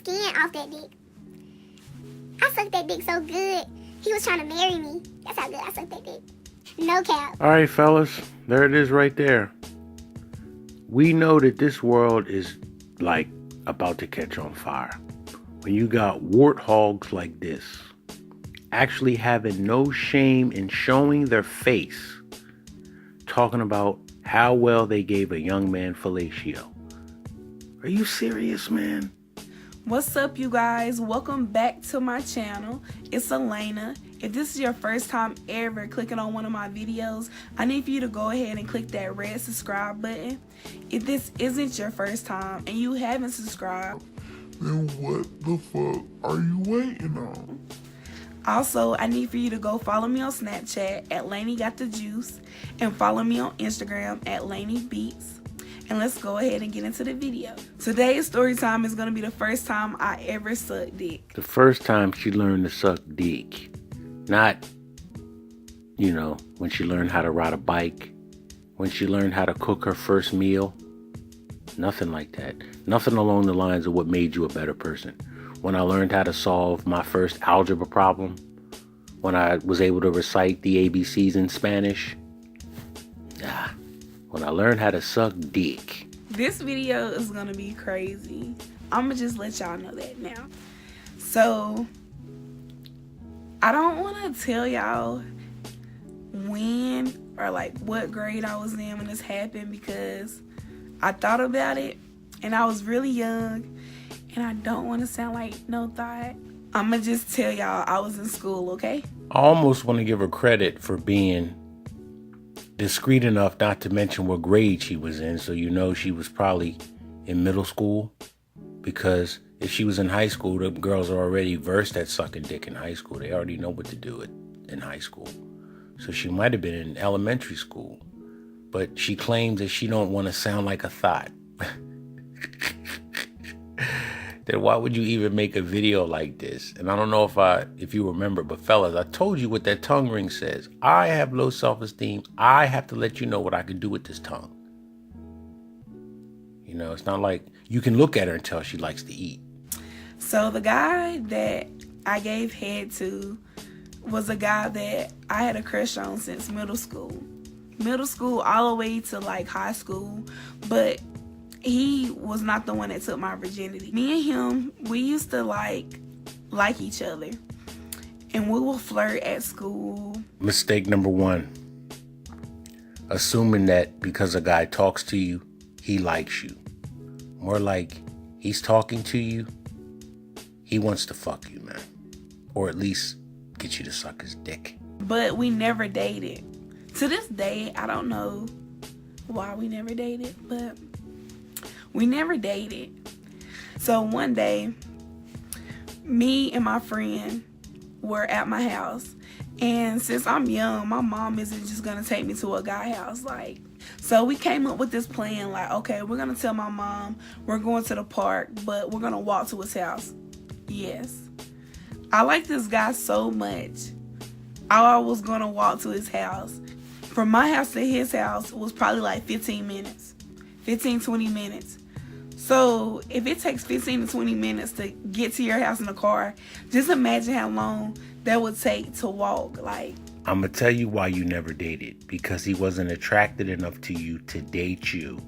skin off that dick. I sucked that dick so good. He was trying to marry me. That's how good I sucked that dick. No cap. All right, fellas, there it is right there. We know that this world is like about to catch on fire. When you got warthogs like this, actually having no shame in showing their face, talking about how well they gave a young man fellatio. Are you serious, man? What's up, you guys? Welcome back to my channel. It's Elena. If this is your first time ever clicking on one of my videos, I need for you to go ahead and click that red subscribe button. If this isn't your first time and you haven't subscribed, then what the fuck are you waiting on? Also, I need for you to go follow me on Snapchat at LaneyGotTheJuice and follow me on Instagram at LaneyBeats. And let's go ahead and get into the video. Today's story time is going to be the first time I ever sucked dick. The first time she learned to suck dick. Not, when she learned how to ride a bike, when she learned how to cook her first meal. Nothing like that. Nothing along the lines of what made you a better person. When I learned how to solve my first algebra problem. When I was able to recite the ABCs in Spanish. When I learned how to suck dick. This video is going to be crazy. I'm going to just let y'all know that now. So, I don't want to tell y'all when or what grade I was in when this happened, because I thought about it and I was really young and I don't want to sound like no thought. I'm going to just tell y'all I was in school, okay? I almost want to give her credit for being discreet enough not to mention what grade she was in, so she was probably in middle school, because if she was in high school, the girls are already versed at sucking dick in high school. They already know what to do in high school. So she might have been in elementary school, but she claims that she don't want to sound like a thought. Then why would you even make a video like this? And I don't know if you remember, but fellas, I told you what that tongue ring says. I have low self-esteem. I have to let you know what I can do with this tongue. It's not like you can look at her and tell she likes to eat. So the guy that I gave head to was a guy that I had a crush on since middle school. Middle school all the way to high school, but he was not the one that took my virginity. Me and him, we used to like each other. And we will flirt at school. Mistake number one. Assuming that because a guy talks to you, he likes you. More like he's talking to you, he wants to fuck you, man. Or at least get you to suck his dick. But we never dated. To this day, I don't know why we never dated, but we never dated. So one day, me and my friend were at my house. And since I'm young, my mom isn't just going to take me to a guy house. So we came up with this plan. Okay, we're going to tell my mom we're going to the park, but we're going to walk to his house. Yes. I like this guy so much. I was going to walk to his house. From my house to his house was probably 15 minutes. 15, 20 minutes. So if it takes 15 to 20 minutes to get to your house in a car, just imagine how long that would take to walk. I'm going to tell you why you never dated. Because he wasn't attracted enough to you to date you.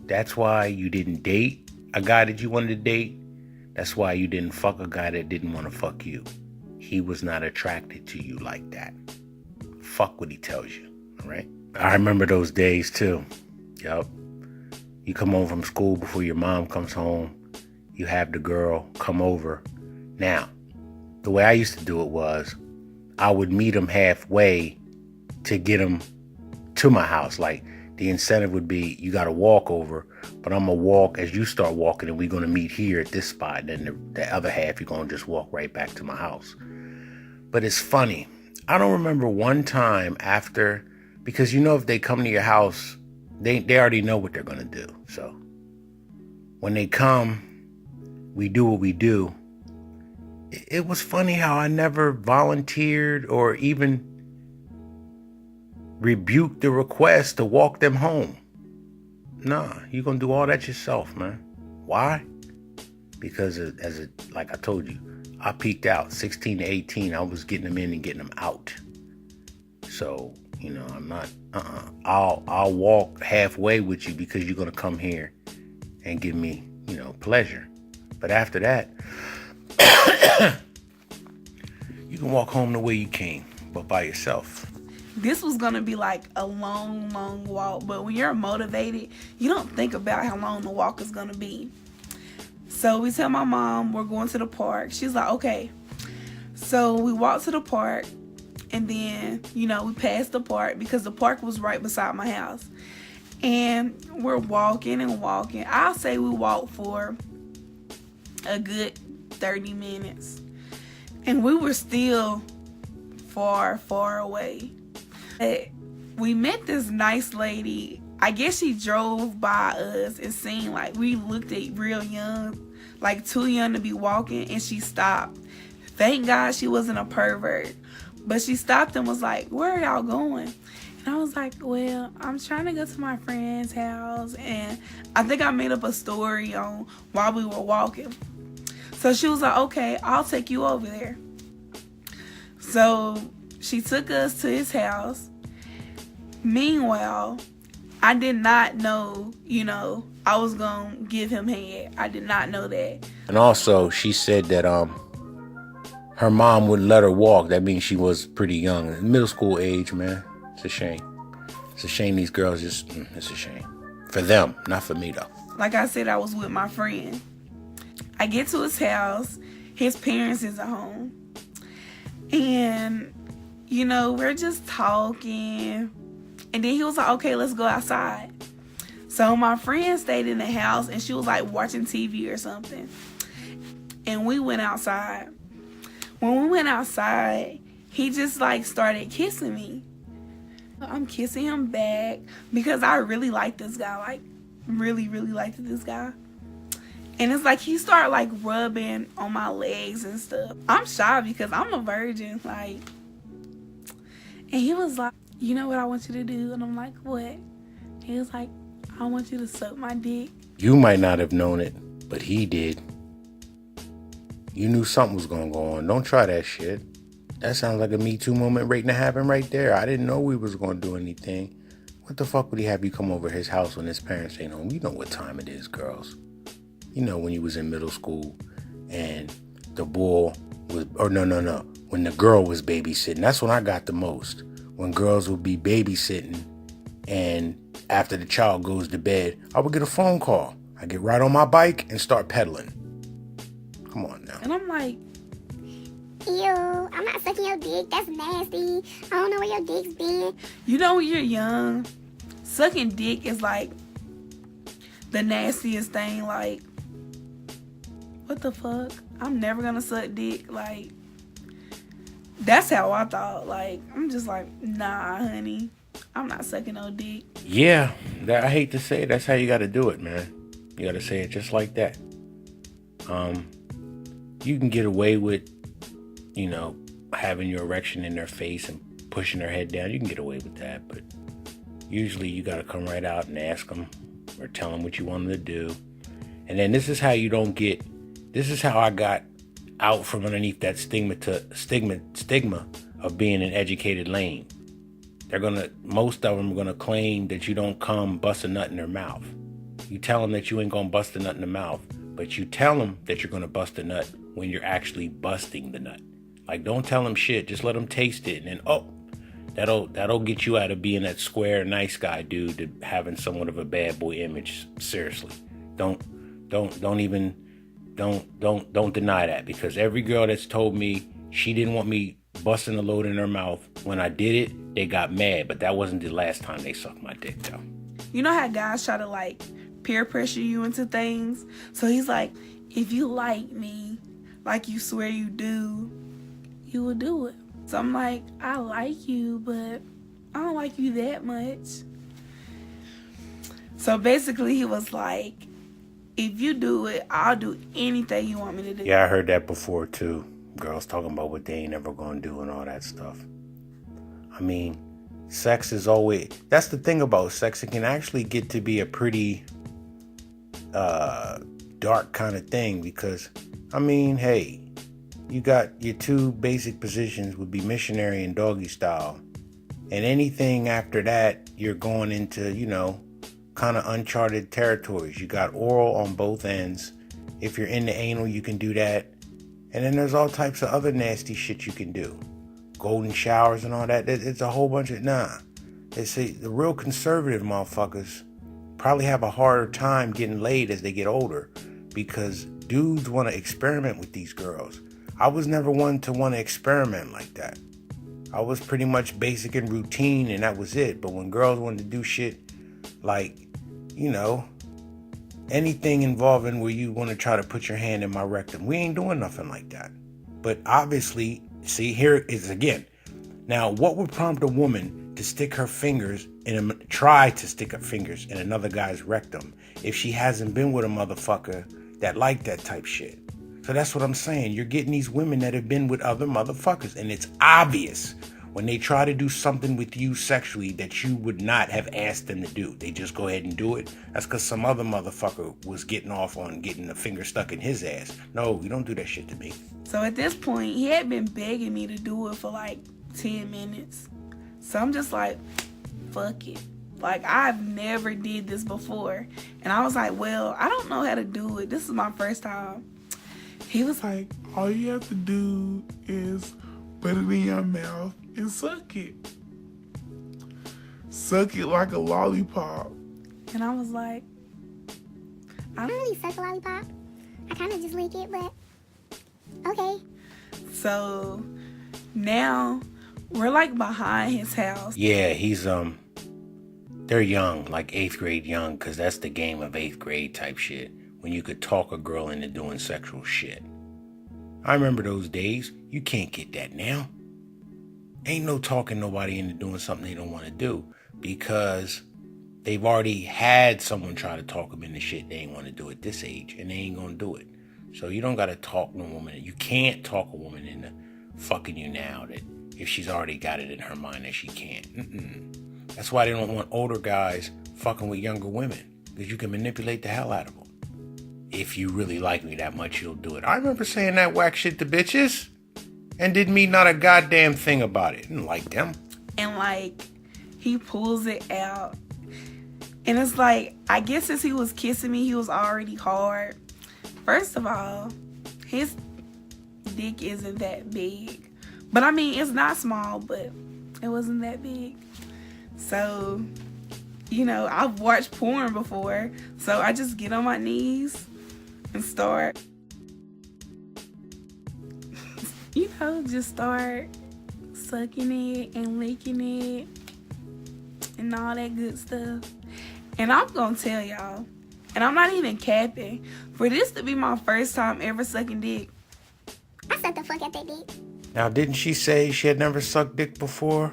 That's why you didn't date a guy that you wanted to date. That's why you didn't fuck a guy that didn't want to fuck you. He was not attracted to you like that. Fuck what he tells you, all right? I remember those days too. Yup. You come home from school before your mom comes home. You have the girl come over. Now, the way I used to do it was I would meet him halfway to get him to my house. The incentive would be you got to walk over, but I'm going to walk as you start walking, and we're going to meet here at this spot. Then the other half, you're going to just walk right back to my house. But it's funny. I don't remember one time after, because if they come to your house, they already know what they're going to do. So when they come, we do what we do. It was funny how I never volunteered or even rebuked the request to walk them home. Nah, you're going to do all that yourself, man. Why? because like I told you, I peaked out 16 to 18. I was getting them in and getting them out. So, I'm not, I'll walk halfway with you because you're going to come here and give me, pleasure. But after that, you can walk home the way you came, but by yourself. This was going to be like a long, long walk. But when you're motivated, you don't think about how long the walk is going to be. So we tell my mom we're going to the park. She's like, okay. So we walk to the park. And then, we passed the park because the park was right beside my house. And we're walking and walking. I'll say we walked for a good 30 minutes. And we were still far, far away. But we met this nice lady. I guess she drove by us and seemed like we looked at real young, like too young to be walking, and she stopped. Thank God she wasn't a pervert. But she stopped and was like, where are y'all going? And I was like, well, I'm trying to go to my friend's house. And I think I made up a story on while we were walking. So she was like, okay, I'll take you over there. So she took us to his house. Meanwhile, I did not know, I was going to give him head. I did not know that. And also, she said that her mom wouldn't let her walk. That means she was pretty young. Middle school age, man. It's a shame. It's a shame these girls it's a shame. For them, not for me, though. Like I said, I was with my friend. I get to his house. His parents is at home. And, we're just talking. And then he was like, okay, let's go outside. So my friend stayed in the house and she was like watching TV or something. And we went outside. When we went outside, he just like started kissing me. I'm kissing him back because I really like this guy, like really, really liked this guy. And it's like he started like rubbing on my legs and stuff. I'm shy because I'm a virgin, like. And he was like, you know what I want you to do? And I'm like, what? He was like, I want you to suck my dick. You might not have known it, but he did. You knew something was going to go on. Don't try that shit. That sounds like a Me Too moment waiting to happen right there. I didn't know we was going to do anything. What the fuck would he have you come over his house when his parents ain't home? You know what time it is, girls. You know when you was in middle school and the boy was, when the girl was babysitting. That's when I got the most. When girls would be babysitting and after the child goes to bed, I would get a phone call. I get right on my bike and start pedaling. Come on now. And I'm like, ew, I'm not sucking your dick. That's nasty. I don't know where your dick's been. when you're young, sucking dick is like the nastiest thing. Like, what the fuck? I'm never gonna suck dick. Like, that's how I thought. Like, I'm just like, nah, honey. I'm not sucking no dick. Yeah, I hate to say it. That's how you got to do it, man. You got to say it just like that. You can get away with, having your erection in their face and pushing their head down. You can get away with that, but usually you got to come right out and ask them or tell them what you want them to do. And then this is how I got out from underneath that stigma of being an educated lame. Most of them are gonna claim that you don't come bust a nut in their mouth. You tell them that you ain't gonna bust a nut in the mouth, but you tell them that you're gonna bust a nut when you're actually busting the nut. Like, don't tell them shit, just let them taste it, and then that'll get you out of being that square nice guy dude to having somewhat of a bad boy image. Seriously, don't deny that, because every girl that's told me she didn't want me busting a load in her mouth, when I did it, they got mad, but that wasn't the last time they sucked my dick, though. You know how guys try to like peer pressure you into things? So he's like, if you like me, like you swear you do, you will do it. So I'm like, I like you, but I don't like you that much. So basically he was like, if you do it, I'll do anything you want me to do. Yeah, I heard that before too. Girls talking about what they ain't ever gonna do and all that stuff. I mean, sex is always... That's the thing about sex. It can actually get to be a pretty dark kind of thing because, I mean, hey, you got your two basic positions would be missionary and doggy style. And anything after that, you're going into, kind of uncharted territories. You got oral on both ends. If you're into anal, you can do that. And then there's all types of other nasty shit you can do. Golden showers and all that. It's a whole bunch of, the real conservative motherfuckers probably have a harder time getting laid as they get older because dudes want to experiment with these girls. I was never one to want to experiment like that. I was pretty much basic and routine and that was it. But when girls wanted to do shit like, anything involving where you want to try to put your hand in my rectum, we ain't doing nothing like that. But obviously, see, here it is again. Now, what would prompt a woman to try to stick her fingers in another guy's rectum if she hasn't been with a motherfucker that like that type shit? So that's what I'm saying. You're getting these women that have been with other motherfuckers, and it's obvious when they try to do something with you sexually that you would not have asked them to do. They just go ahead and do it. That's because some other motherfucker was getting off on getting a finger stuck in his ass. No, you don't do that shit to me. So at this point, he had been begging me to do it for like 10 minutes. So I'm just like, fuck it. Like, I've never did this before. And I was like, well, I don't know how to do it. This is my first time. He was like, All you have to do is put it in your mouth and suck it. Suck it like a lollipop. and I was like, I don't really suck a lollipop. I kind of just lick it, but okay. So now we're like behind his house. Yeah, he's they're young, like 8th grade young, because that's the game of 8th grade type shit, when you could talk a girl into doing sexual shit. I remember those days. You can't get that now. Ain't no talking nobody into doing something they don't want to do, because they've already had someone try to talk them into shit they ain't want to do at this age, and they ain't gonna do it. So you don't gotta talk no woman. You can't talk a woman into fucking you now that if she's already got it in her mind that she can't. That's why they don't want older guys fucking with younger women, because you can manipulate the hell out of them. If you really like me that much, you'll do it. I remember saying that whack shit to bitches and didn't mean not a goddamn thing about it. Didn't like them. And like, he pulls it out. And it's like, I guess as he was kissing me, he was already hard. First of all, his dick isn't that big. But I mean, it's not small, but it wasn't that big. So, you know, I've watched porn before. So I just get on my knees and start, you know, just start sucking it and licking it and all that good stuff. And I'm gonna tell y'all, and I'm not even capping, for this to be my first time ever sucking dick. I sucked the fuck out that dick. Now, didn't she say she had never sucked dick before?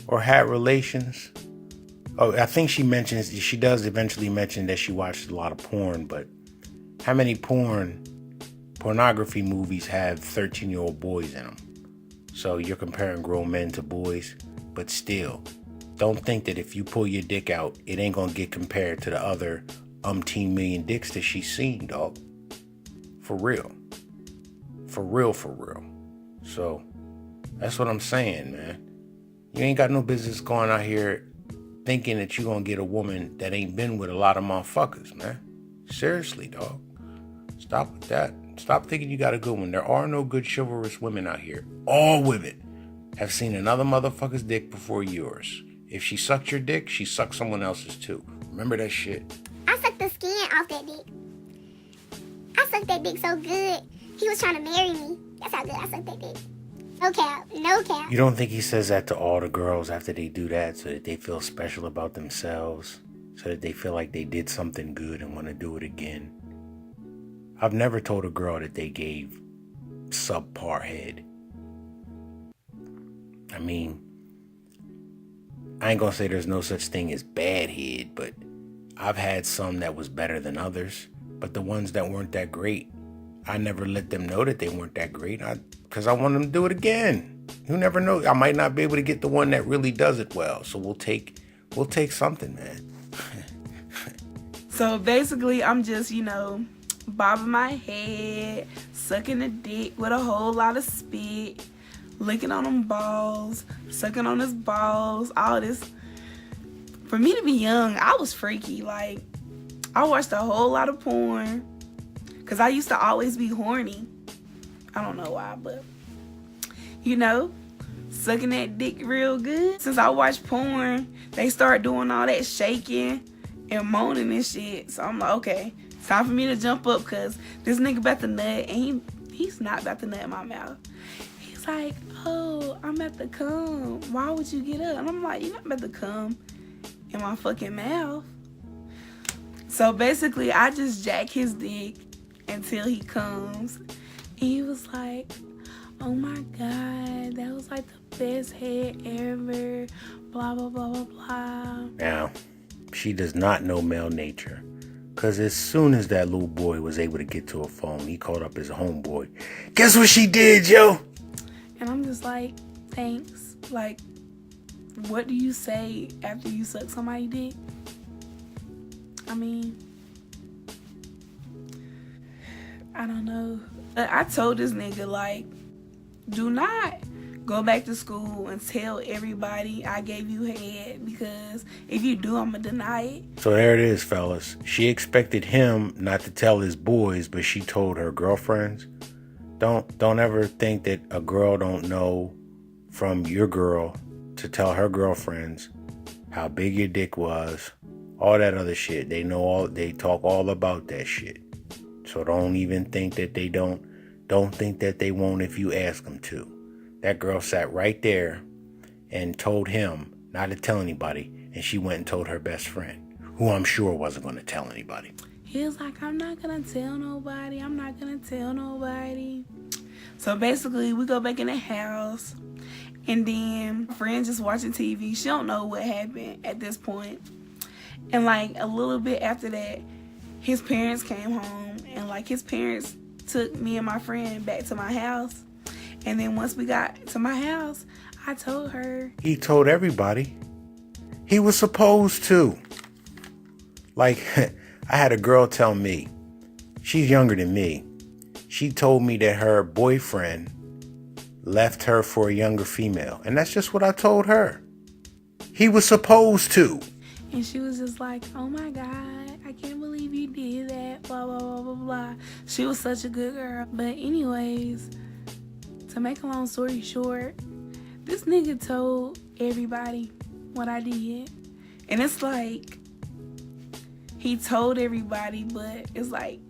Or had relations? Oh, I think she does eventually mention that she watched a lot of porn, but how many pornography movies have 13-year-old boys in them? So you're comparing grown men to boys, but still, don't think that if you pull your dick out, it ain't gonna get compared to the other umpteen million dicks that she's seen, dog. For real. For real, for real. So, that's what I'm saying, man. You ain't got no business going out here thinking that you're gonna get a woman that ain't been with a lot of motherfuckers, man. Seriously, dog. Stop with that. Stop thinking you got a good one. There are no good chivalrous women out here. All women have seen another motherfucker's dick before yours. If she sucked your dick, she sucked someone else's too. Remember that shit. I sucked the skin off that dick. I sucked that dick so good, he was trying to marry me. That's how good I sucked that dick. No cap. No cap. You don't think he says that to all the girls after they do that so that they feel special about themselves? So that they feel like they did something good and want to do it again? I've never told a girl that they gave subpar head. I mean, I ain't gonna say there's no such thing as bad head, but I've had some that was better than others. But the ones that weren't that great, I never let them know that they weren't that great, because I want them to do it again. You never know. I might not be able to get the one that really does it well. So we'll take something, man. So basically, I'm just, bobbing my head, sucking a dick with a whole lot of spit, licking on them balls, sucking on his balls, all this. For me to be young, I was freaky. Like, I watched a whole lot of porn because I used to always be horny. I don't know why, but, sucking that dick real good. Since I watched porn, they start doing all that shaking and moaning and shit. So I'm like, okay, it's time for me to jump up because this nigga about to nut, and he's not about to nut in my mouth. He's like, oh, I'm about to come. Why would you get up? And I'm like, you're not about to come in my fucking mouth. So basically, I just jack his dick until he comes. And he was like, oh my God, that was like the best head ever, blah, blah, blah, blah, blah. Now, she does not know male nature. Because as soon as that little boy was able to get to a phone, he called up his homeboy. Guess what she did, yo? And I'm just like, thanks. Like, what do you say after you suck somebody's dick? I mean, I don't know. I told this nigga, like, do not go back to school and tell everybody I gave you head, because if you do, I'm gonna deny it. So there it is, fellas. She expected him not to tell his boys, but she told her girlfriends. Don't ever think that a girl don't know from your girl to tell her girlfriends how big your dick was, all that other shit. They talk all about that shit. So don't even think that they don't think that they won't if you ask them to. That girl sat right there and told him not to tell anybody, and she went and told her best friend, who I'm sure wasn't going to tell anybody. He was like, I'm not going to tell nobody. I'm not going to tell nobody. So basically, we go back in the house, and then friend just watching TV. She don't know what happened at this point. And like a little bit after that, his parents came home, and like his parents took me and my friend back to my house. And then once we got to my house, I told her. He told everybody. He was supposed to. Like, I had a girl tell me, she's younger than me. She told me that her boyfriend left her for a younger female. And that's just what I told her. He was supposed to. And she was just like, oh my God, I can't believe you did that, blah, blah, blah, blah, blah. She was such a good girl. But anyways, to make a long story short, this nigga told everybody what I did. And it's like, he told everybody, but it's like,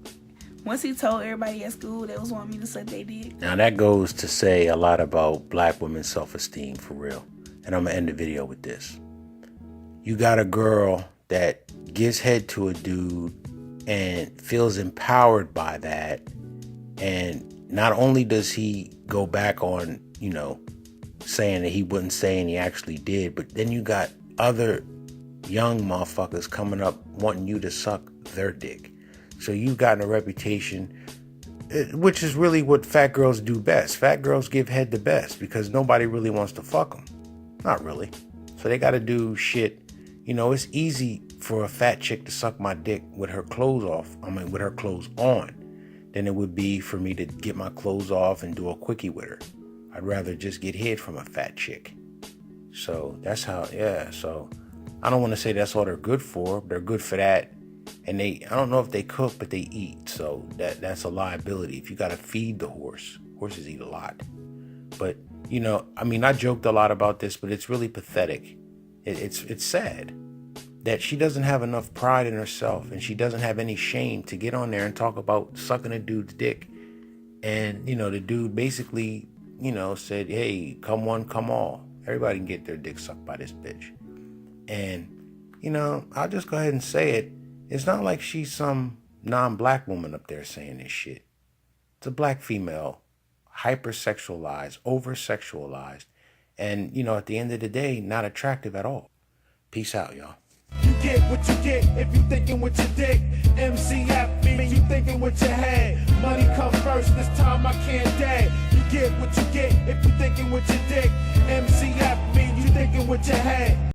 once he told everybody at school, they was wanting me to suck their dick. Now that goes to say a lot about black women's self-esteem, for real. And I'm going to end the video with this. You got a girl that gives head to a dude and feels empowered by that. And not only does he go back on, saying that he wouldn't say and he actually did, but then you got other young motherfuckers coming up wanting you to suck their dick. So you've gotten a reputation, which is really what fat girls do best. Fat girls give head the best because nobody really wants to fuck them. Not really. So they got to do shit. It's easy for a fat chick to suck my dick with her clothes off. With her clothes on, than it would be for me to get my clothes off and do a quickie with her. I'd rather just get head from a fat chick. So that's how, So I don't want to say that's all they're good for. They're good for that. And I don't know if they cook, but they eat. So that's a liability. If you got to feed the horse, horses eat a lot. But, I joked a lot about this, but it's really pathetic. It's sad that she doesn't have enough pride in herself, and she doesn't have any shame to get on there and talk about sucking a dude's dick. And, the dude basically, said, hey, come one, come all. Everybody can get their dick sucked by this bitch. And, I'll just go ahead and say it. It's not like she's some non-black woman up there saying this shit. It's a black female, hypersexualized, over-sexualized, and, at the end of the day, not attractive at all. Peace out, y'all. You get what you get if you thinking with your dick. MCF mean you thinking with your head. Money comes first, this time I can't dead. You get what you get if you thinking with your dick. MCF mean you thinking with your head.